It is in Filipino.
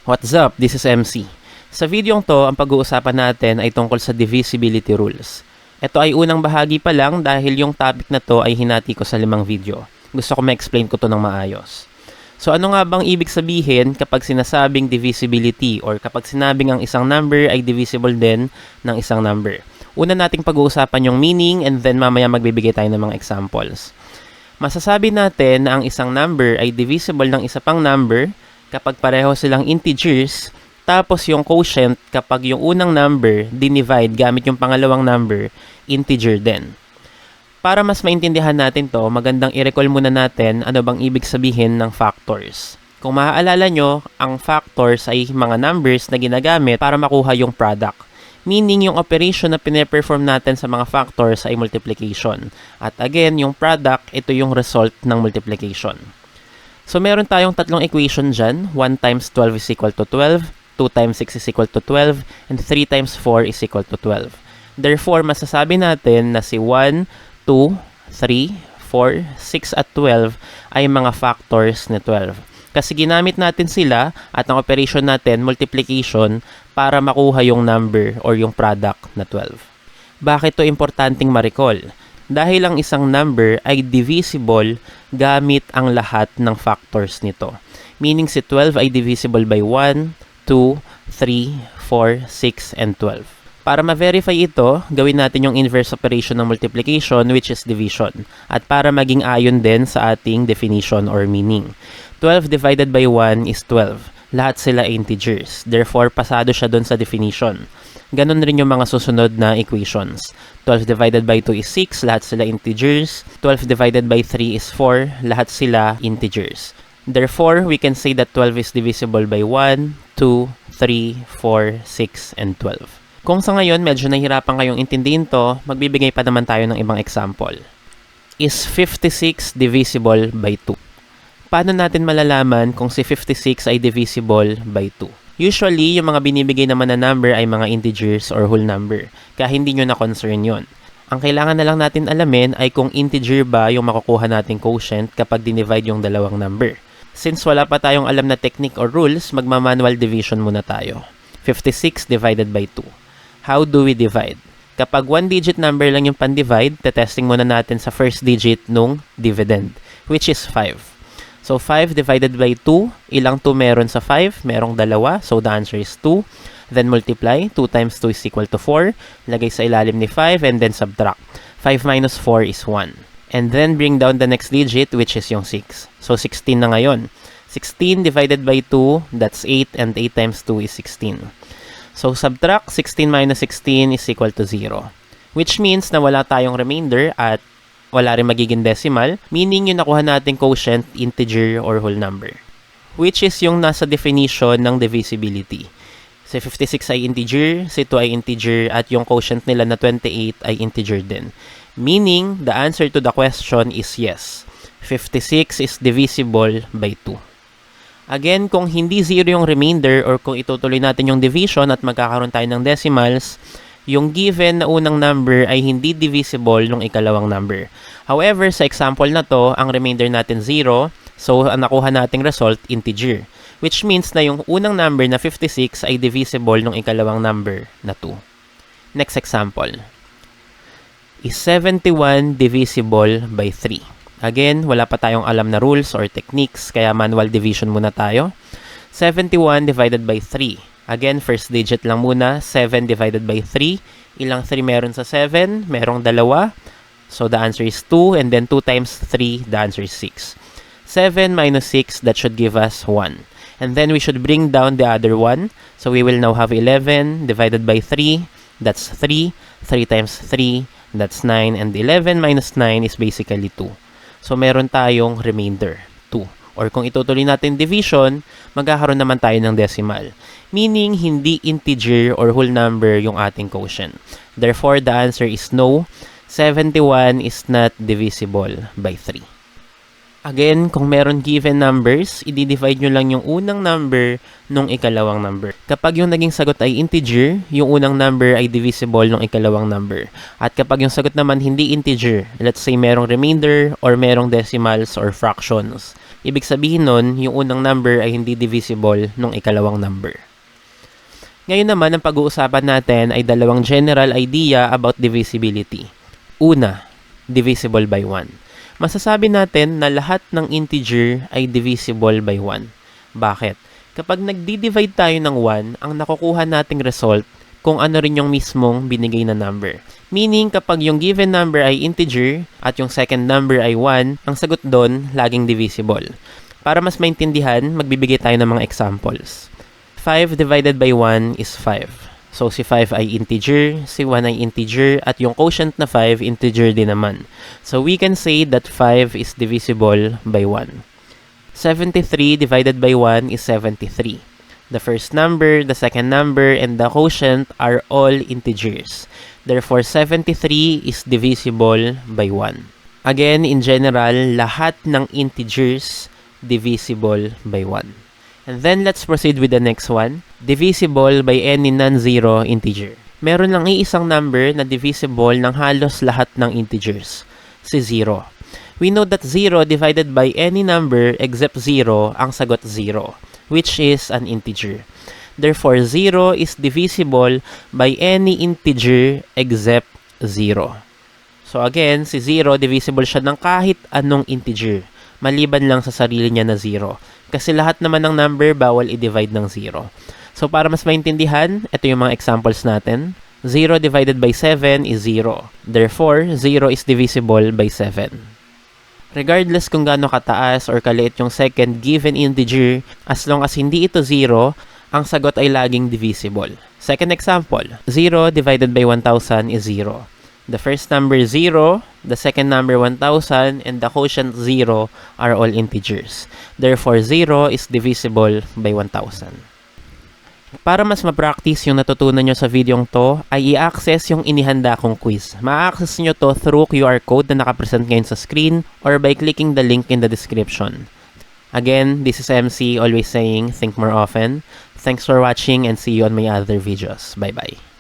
What's up? This is MC. Sa videong to, ang pag-uusapan natin ay tungkol sa divisibility rules. Ito ay unang bahagi pa lang dahil yung topic na to ay hinati ko sa 5 video. Gusto ko ma-explain ko to ng maayos. So ano nga bang ibig sabihin kapag sinasabing divisibility or kapag sinabing ang isang number ay divisible din ng isang number? Una nating pag-uusapan yung meaning and then mamaya magbibigay tayo ng mga examples. Masasabi natin na ang isang number ay divisible ng isa pang number kapag pareho silang integers, tapos yung quotient kapag yung unang number dinivide gamit yung pangalawang number, integer din. Para mas maintindihan natin to, magandang i-recall muna natin ano bang ibig sabihin ng factors. Kung maaalala nyo, ang factors ay mga numbers na ginagamit para makuha yung product. Meaning, yung operation na pine-perform natin sa mga factors ay multiplication. At again, yung product, ito yung result ng multiplication. So, meron tayong tatlong equation dyan. 1 times 12 is equal to 12, 2 times 6 is equal to 12, and 3 times 4 is equal to 12. Therefore, masasabi natin na si 1, 2, 3, 4, 6 at 12 ay mga factors ni 12. Kasi ginamit natin sila at ang operation natin, multiplication, para makuha yung number or yung product na 12. Bakit to importanteng ma-recall? Dahil ang isang number ay divisible gamit ang lahat ng factors nito. Meaning si 12 ay divisible by 1, 2, 3, 4, 6, and 12. Para ma-verify ito, gawin natin yung inverse operation ng multiplication which is division. At para maging ayon din sa ating definition or meaning. 12 divided by 1 is 12. Lahat sila integers. Therefore, pasado siya dun sa definition. Ganon rin yung mga susunod na equations. 12 divided by 2 is 6. Lahat sila integers. 12 divided by 3 is 4. Lahat sila integers. Therefore, we can say that 12 is divisible by 1, 2, 3, 4, 6, and 12. Kung sa ngayon medyo nahihirapan kayong intindihin to, magbibigay pa naman tayo ng ibang example. Is 56 divisible by 2? Paano natin malalaman kung si 56 ay divisible by 2? Usually, yung mga binibigay naman na number ay mga integers or whole number. Kaya hindi nyo na-concern yon. Ang kailangan na lang natin alamin ay kung integer ba yung makukuha nating quotient kapag dinivide yung dalawang number. Since wala pa tayong alam na technique or rules, magma-manual division muna tayo. 56 divided by 2. How do we divide? Kapag one-digit number lang yung pan-divide, testing muna natin sa first digit nung dividend, which is 5. So, 5 divided by 2, ilang 2 meron sa 5? Merong 2, so the answer is 2. Then multiply, 2 times 2 is equal to 4. Lagay sa ilalim ni 5 and then subtract. 5 minus 4 is 1. And then bring down the next digit which is yung 6. So, 16 na ngayon. 16 divided by 2, that's 8 and 8 times 2 is 16. So, subtract 16 minus 16 is equal to 0. Which means na wala tayong remainder at wala rin magiging decimal, meaning yung nakuha nating quotient, integer or whole number. Which is yung nasa definition ng divisibility. Si 56 ay integer, si 2 ay integer, at yung quotient nila na 28 ay integer din. Meaning, the answer to the question is yes. 56 is divisible by 2. Again, kung hindi 0 yung remainder or kung itutuloy natin yung division at magkakaroon tayo ng decimals, yung given na unang number ay hindi divisible ng ikalawang number. However, sa example na to, ang remainder natin 0, so ang nakuha nating result, integer. Which means na yung unang number na 56 ay divisible ng ikalawang number na 2. Next example. Is 71 divisible by 3? Again, wala pa tayong alam na rules or techniques, kaya manual division muna tayo. 71 divided by 3. Again, first digit lang muna, 7 divided by 3. Ilang 3 meron sa 7? Merong 2. So, the answer is 2. And then 2 times 3, the answer is 6. 7 minus 6, that should give us 1. And then we should bring down the other one. So, we will now have 11 divided by 3. That's 3. 3 times 3, that's 9. And 11 minus 9 is basically 2. So, meron tayong remainder, 2. Or kung itutuloy natin division, magkakaroon naman tayo ng decimal. Meaning, hindi integer or whole number yung ating quotient. Therefore, the answer is no. 71 is not divisible by 3. Again, kung meron given numbers, i-divide nyo lang yung unang number nung ikalawang number. Kapag yung naging sagot ay integer, yung unang number ay divisible nung ikalawang number. At kapag yung sagot naman hindi integer, let's say merong remainder or merong decimals or fractions, Ibig sabihin nun, yung unang number ay hindi divisible nung ikalawang number. Ngayon naman, ang pag-uusapan natin ay dalawang general idea about divisibility. Una, divisible by 1. Masasabi natin na lahat ng integer ay divisible by 1. Bakit? Kapag nagdi-divide tayo ng 1, ang nakukuha nating result kung ano rin yung mismong binigay na number. Meaning, kapag yung given number ay integer at yung second number ay 1, ang sagot doon laging divisible. Para mas maintindihan, magbibigay tayo ng mga examples. 5 divided by 1 is 5. So, si 5 ay integer, si 1 ay integer, at yung quotient na 5, integer din naman. So, we can say that 5 is divisible by 1. 73 divided by 1 is 73. The first number, the second number, and the quotient are all integers. Therefore, 73 is divisible by 1. Again, in general, lahat ng integers divisible by 1. And then, let's proceed with the next one. Divisible by any non-zero integer. Meron lang iisang number na divisible ng halos lahat ng integers. Si 0. We know that 0 divided by any number except 0, ang sagot 0, which is an integer. Therefore, 0 is divisible by any integer except 0. So again, si 0, divisible siya ng kahit anong integer, maliban lang sa sarili niya na 0. Kasi lahat naman ng number bawal i-divide ng 0. So para mas maintindihan, ito yung mga examples natin. 0 divided by 7 is 0. Therefore, 0 is divisible by 7. Regardless kung gaano kataas or kaliit yung second given integer, as long as hindi ito 0, ang sagot ay laging divisible. Second example, 0 divided by 1,000 is 0. The first number 0, the second number 1,000, and the quotient 0 are all integers. Therefore, 0 is divisible by 1,000. Para mas ma-practice yung natutunan nyo sa videong to, ay i-access yung inihanda kong quiz. Ma-access nyo to through QR code na nakapresent ngayon sa screen or by clicking the link in the description. Again, this is MC, always saying, think more often. Thanks for watching and see you on my other videos. Bye-bye.